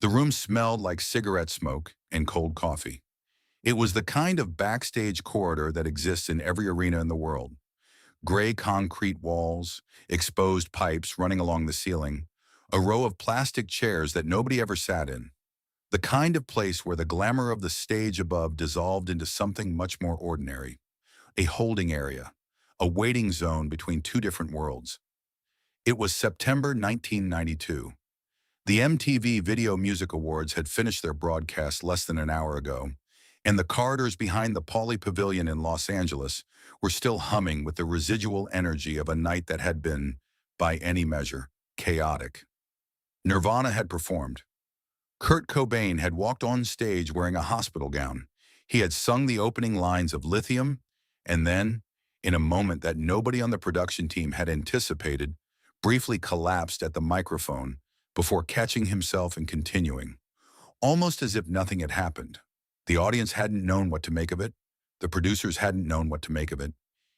The room smelled like cigarette smoke and cold coffee. It was the kind of backstage corridor that exists in every arena in the world. Gray concrete walls, exposed pipes running along the ceiling, a row of plastic chairs that nobody ever sat in. The kind of place where the glamour of the stage above dissolved into something much more ordinary. A holding area, a waiting zone between two different worlds. It was September 1992. The MTV Video Music Awards had finished their broadcast less than an hour ago, and the corridors behind the Pauley Pavilion in Los Angeles were still humming with the residual energy of a night that had been, by any measure, chaotic. Nirvana had performed. Kurt Cobain had walked on stage wearing a hospital gown. He had sung the opening lines of Lithium, and then, in a moment that nobody on the production team had anticipated, briefly collapsed at the microphone before catching himself and continuing, almost as if nothing had happened. The audience hadn't known what to make of it. The producers hadn't known what to make of it.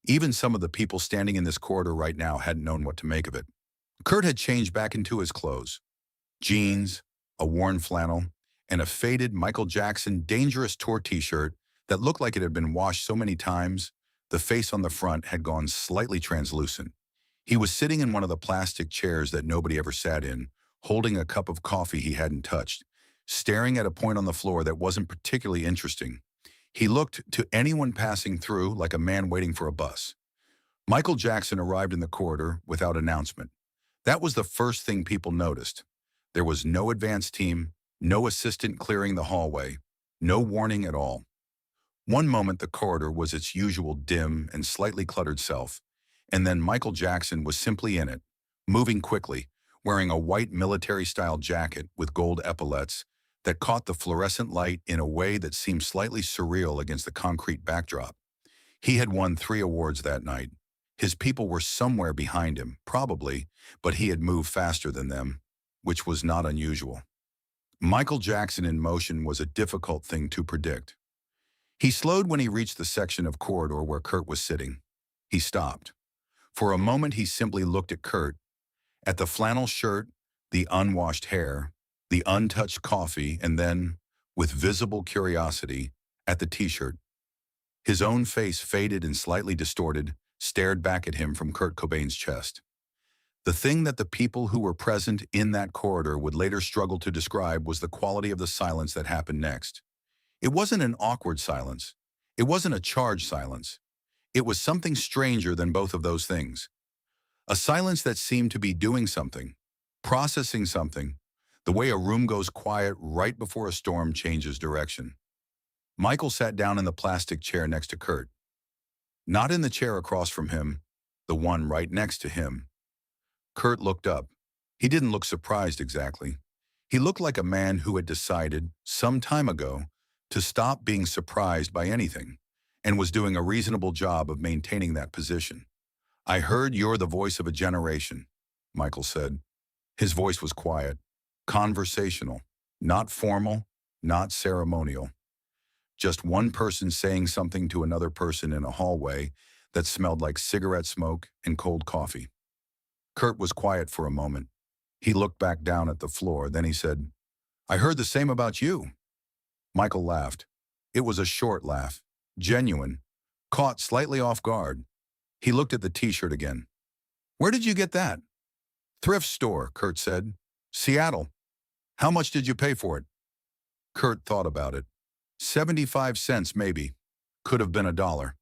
Even some of the people standing in this corridor right now hadn't known what to make of it. Kurt had changed back into his clothes. Jeans, a worn flannel, and a faded Michael Jackson Dangerous Tour t-shirt that looked like it had been washed so many times, the face on the front had gone slightly translucent. He was sitting in one of the plastic chairs that nobody ever sat in, holding a cup of coffee he hadn't touched, staring at a point on the floor that wasn't particularly interesting. He looked to anyone passing through like a man waiting for a bus. Michael Jackson arrived in the corridor without announcement. That was the first thing people noticed. There was no advance team, no assistant clearing the hallway, no warning at all. One moment the corridor was its usual dim and slightly cluttered self, and then Michael Jackson was simply in it, moving quickly, wearing a white military-style jacket with gold epaulets that caught the fluorescent light in a way that seemed slightly surreal against the concrete backdrop. He had won 3 awards that night. His people were somewhere behind him, probably, but he had moved faster than them, which was not unusual. Michael Jackson in motion was a difficult thing to predict. He slowed when he reached the section of corridor where Kurt was sitting. He stopped. For a moment he simply looked at Kurt, at the flannel shirt, the unwashed hair, the untouched coffee, and then, with visible curiosity, at the t-shirt. His own face, faded and slightly distorted, stared back at him from Kurt Cobain's chest. The thing that the people who were present in that corridor would later struggle to describe was the quality of the silence that happened next. It wasn't an awkward silence. It wasn't a charged silence. It was something stranger than both of those things. A silence that seemed to be doing something, processing something, the way a room goes quiet right before a storm changes direction. Michael sat down in the plastic chair next to Kurt. Not in the chair across from him, the one right next to him. Kurt looked up. He didn't look surprised exactly. He looked like a man who had decided, some time ago, to stop being surprised by anything, and was doing a reasonable job of maintaining that position. "I heard you're the voice of a generation," Michael said. His voice was quiet, conversational, not formal, not ceremonial. Just one person saying something to another person in a hallway that smelled like cigarette smoke and cold coffee. Kurt was quiet for a moment. He looked back down at the floor, then he said, "I heard the same about you." Michael laughed. It was a short laugh, genuine, caught slightly off guard. He looked at the t-shirt again. "Where did you get that?" "Thrift store," Kurt said. "Seattle. How much did you pay for it?" Kurt thought about it. 75 cents maybe. Could have been $1.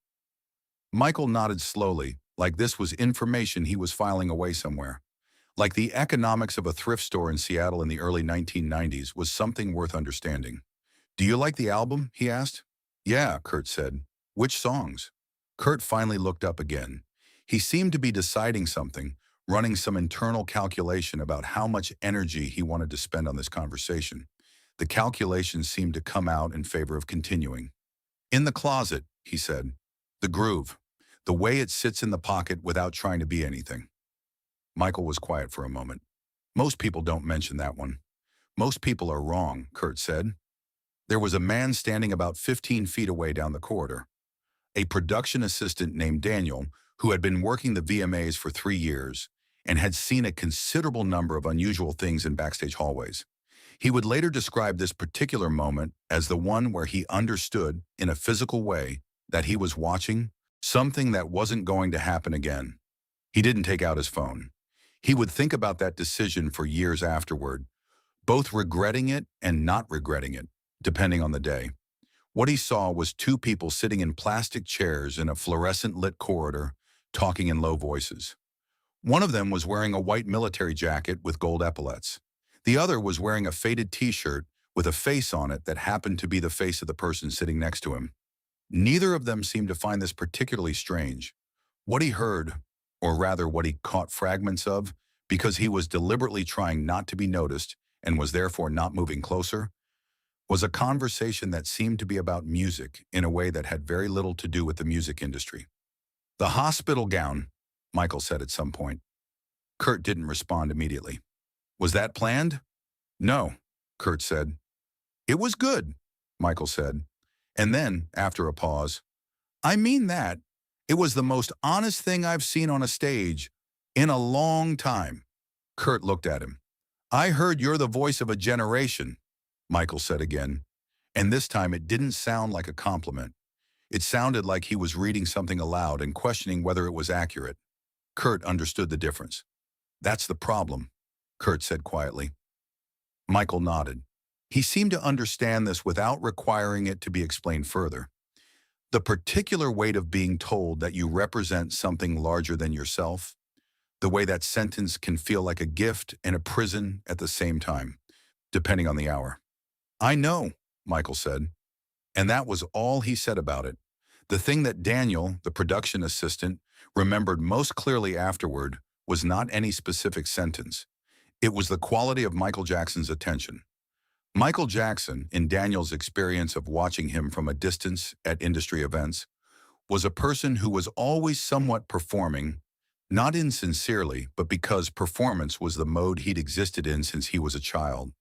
Michael nodded slowly, like this was information he was filing away somewhere. Like the economics of a thrift store in Seattle in the early 1990s was something worth understanding. "Do you like the album?" he asked. "Yeah," Kurt said. "Which songs?" Kurt finally looked up again. He seemed to be deciding something, running some internal calculation about how much energy he wanted to spend on this conversation. The calculation seemed to come out in favor of continuing. "In the closet," he said. "The groove. The way it sits in the pocket without trying to be anything." Michael was quiet for a moment. "Most people don't mention that one." "Most people are wrong," Kurt said. There was a man standing about 15 feet away down the corridor. A production assistant named Daniel, who had been working the VMAs for 3 years and had seen a considerable number of unusual things in backstage hallways. He would later describe this particular moment as the one where he understood, in a physical way, that he was watching something that wasn't going to happen again. He didn't take out his phone. He would think about that decision for years afterward, both regretting it and not regretting it, depending on the day. What he saw was two people sitting in plastic chairs in a fluorescent-lit corridor, talking in low voices. One of them was wearing a white military jacket with gold epaulets. The other was wearing a faded t-shirt with a face on it that happened to be the face of the person sitting next to him. Neither of them seemed to find this particularly strange. What he heard, or rather what he caught fragments of, because he was deliberately trying not to be noticed and was therefore not moving closer, was a conversation that seemed to be about music in a way that had very little to do with the music industry. "The hospital gown," Michael said at some point. Kurt didn't respond immediately. "Was that planned?" "No," Kurt said. "It was good," Michael said. And then, after a pause, "I mean that. It was the most honest thing I've seen on a stage in a long time." Kurt looked at him. "I heard you're the voice of a generation," Michael said again. And this time it didn't sound like a compliment. It sounded like he was reading something aloud and questioning whether it was accurate. Kurt understood the difference. "That's the problem," Kurt said quietly. Michael nodded. He seemed to understand this without requiring it to be explained further. The particular weight of being told that you represent something larger than yourself, the way that sentence can feel like a gift and a prison at the same time, depending on the hour. "I know," Michael said. And that was all he said about it. The thing that Daniel, the production assistant, remembered most clearly afterward was not any specific sentence. It was the quality of Michael Jackson's attention. Michael Jackson, in Daniel's experience of watching him from a distance at industry events, was a person who was always somewhat performing, not insincerely, but because performance was the mode he'd existed in since he was a child.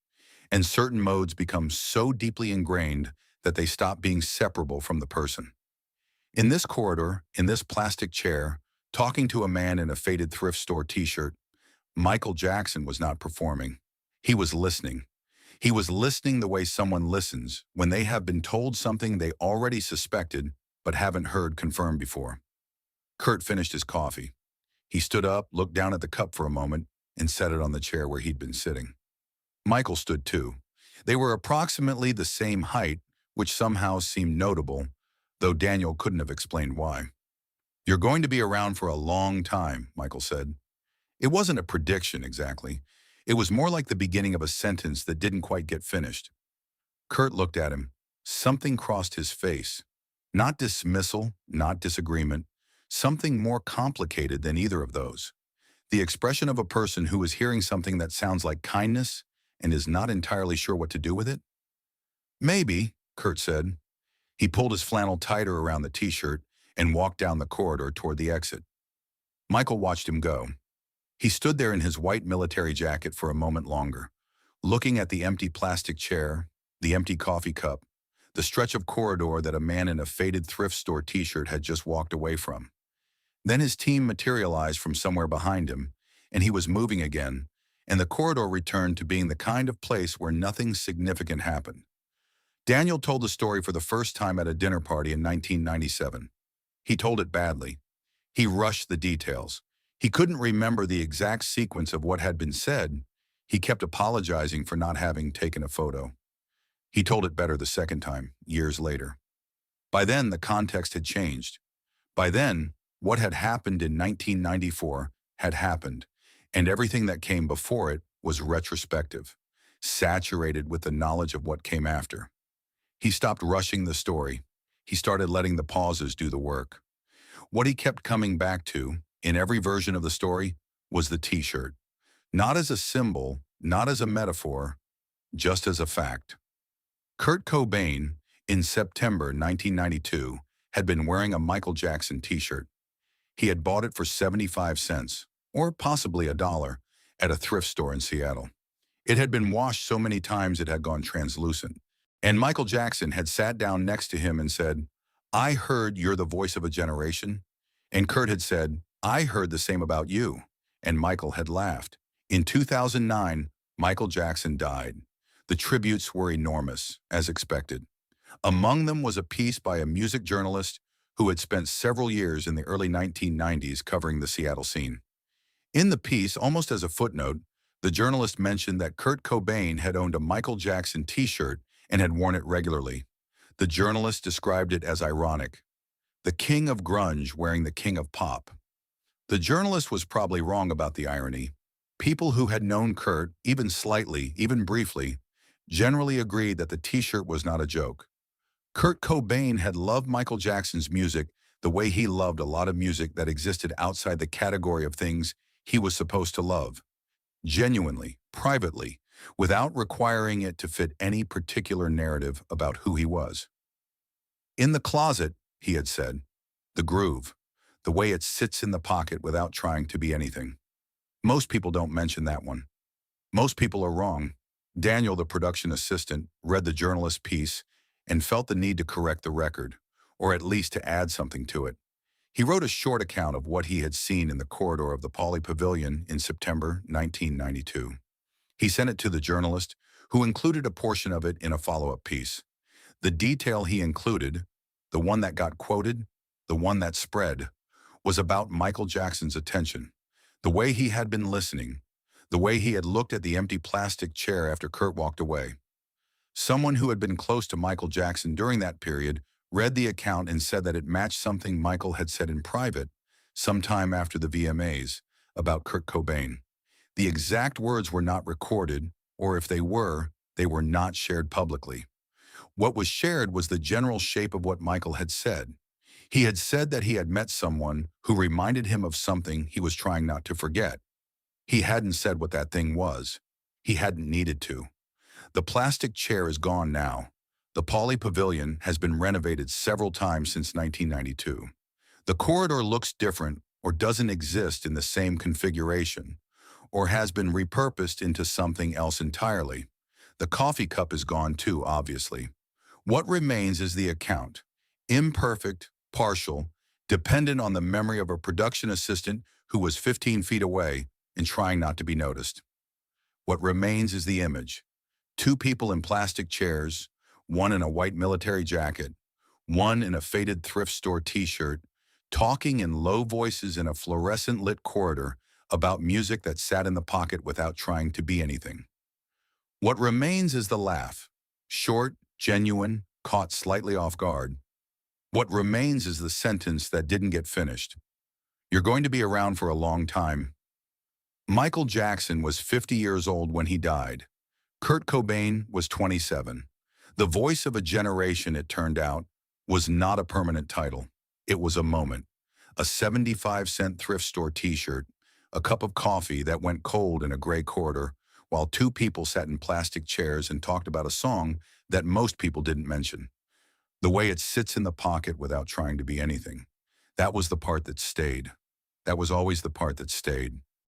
And certain modes become so deeply ingrained that they stop being separable from the person. In this corridor, in this plastic chair, talking to a man in a faded thrift store t-shirt, Michael Jackson was not performing. He was listening. He was listening the way someone listens when they have been told something they already suspected but haven't heard confirmed before. Kurt finished his coffee. He stood up, looked down at the cup for a moment, and set it on the chair where he'd been sitting. Michael stood too. They were approximately the same height, which somehow seemed notable, though Daniel couldn't have explained why. "You're going to be around for a long time," Michael said. It wasn't a prediction exactly. It was more like the beginning of a sentence that didn't quite get finished. Kurt looked at him. Something crossed his face. Not dismissal, not disagreement. Something more complicated than either of those. The expression of a person who is hearing something that sounds like kindness and is not entirely sure what to do with it. "Maybe," Kurt said. He pulled his flannel tighter around the t-shirt and walked down the corridor toward the exit. Michael watched him go. He stood there in his white military jacket for a moment longer, looking at the empty plastic chair, the empty coffee cup, the stretch of corridor that a man in a faded thrift store t-shirt had just walked away from. Then his team materialized from somewhere behind him, and he was moving again, and the corridor returned to being the kind of place where nothing significant happened. Daniel told the story for the first time at a dinner party in 1997. He told it badly. He rushed the details. He couldn't remember the exact sequence of what had been said. He kept apologizing for not having taken a photo. He told it better the second time, years later. By then, the context had changed. By then, what had happened in 1994 had happened, and everything that came before it was retrospective, saturated with the knowledge of what came after. He stopped rushing the story. He started letting the pauses do the work. What he kept coming back to, in every version of the story, was the t-shirt. Not as a symbol, not as a metaphor, just as a fact. Kurt Cobain, in September 1992, had been wearing a Michael Jackson t-shirt. He had bought it for 75 cents, or possibly $1, at a thrift store in Seattle. It had been washed so many times it had gone translucent. And Michael Jackson had sat down next to him and said, "I heard you're the voice of a generation." And Kurt had said, "I heard the same about you." And Michael had laughed. In 2009, Michael Jackson died. The tributes were enormous, as expected. Among them was a piece by a music journalist who had spent several years in the early 1990s covering the Seattle scene. In the piece, almost as a footnote, the journalist mentioned that Kurt Cobain had owned a Michael Jackson t-shirt and had worn it regularly. The journalist described it as ironic. The king of grunge wearing the king of pop. The journalist was probably wrong about the irony. People who had known Kurt, even slightly, even briefly, generally agreed that the t-shirt was not a joke. Kurt Cobain had loved Michael Jackson's music the way he loved a lot of music that existed outside the category of things he was supposed to love, genuinely, privately, without requiring it to fit any particular narrative about who he was. In the closet, he had said, the groove, the way it sits in the pocket without trying to be anything. Most people don't mention that one. Most people are wrong. Daniel, the production assistant, read the journalist's piece and felt the need to correct the record, or at least to add something to it. He wrote a short account of what he had seen in the corridor of the Pauley Pavilion in September 1992. He sent it to the journalist, who included a portion of it in a follow-up piece. The detail he included, the one that got quoted, the one that spread, was about Michael Jackson's attention, the way he had been listening, the way he had looked at the empty plastic chair after Kurt walked away. Someone who had been close to Michael Jackson during that period read the account and said that it matched something Michael had said in private sometime after the VMAs about Kurt Cobain. The exact words were not recorded, or if they were not shared publicly. What was shared was the general shape of what Michael had said. He had said that he had met someone who reminded him of something he was trying not to forget. He hadn't said what that thing was. He hadn't needed to. The plastic chair is gone now. The Pauley Pavilion has been renovated several times since 1992. The corridor looks different or doesn't exist in the same configuration, or has been repurposed into something else entirely. The coffee cup is gone too, obviously. What remains is the account. Imperfect, partial, dependent on the memory of a production assistant who was 15 feet away and trying not to be noticed. What remains is the image. Two people in plastic chairs, one in a white military jacket, one in a faded thrift store t-shirt, talking in low voices in a fluorescent-lit corridor about music that sat in the pocket without trying to be anything. What remains is the laugh, short, genuine, caught slightly off guard. What remains is the sentence that didn't get finished. You're going to be around for a long time. Michael Jackson was 50 years old when he died. Kurt Cobain was 27. The voice of a generation, it turned out, was not a permanent title. It was a moment. A 75-cent thrift store t-shirt, a cup of coffee that went cold in a gray corridor, while two people sat in plastic chairs and talked about a song that most people didn't mention. The way it sits in the pocket without trying to be anything. That was the part that stayed. That was always the part that stayed.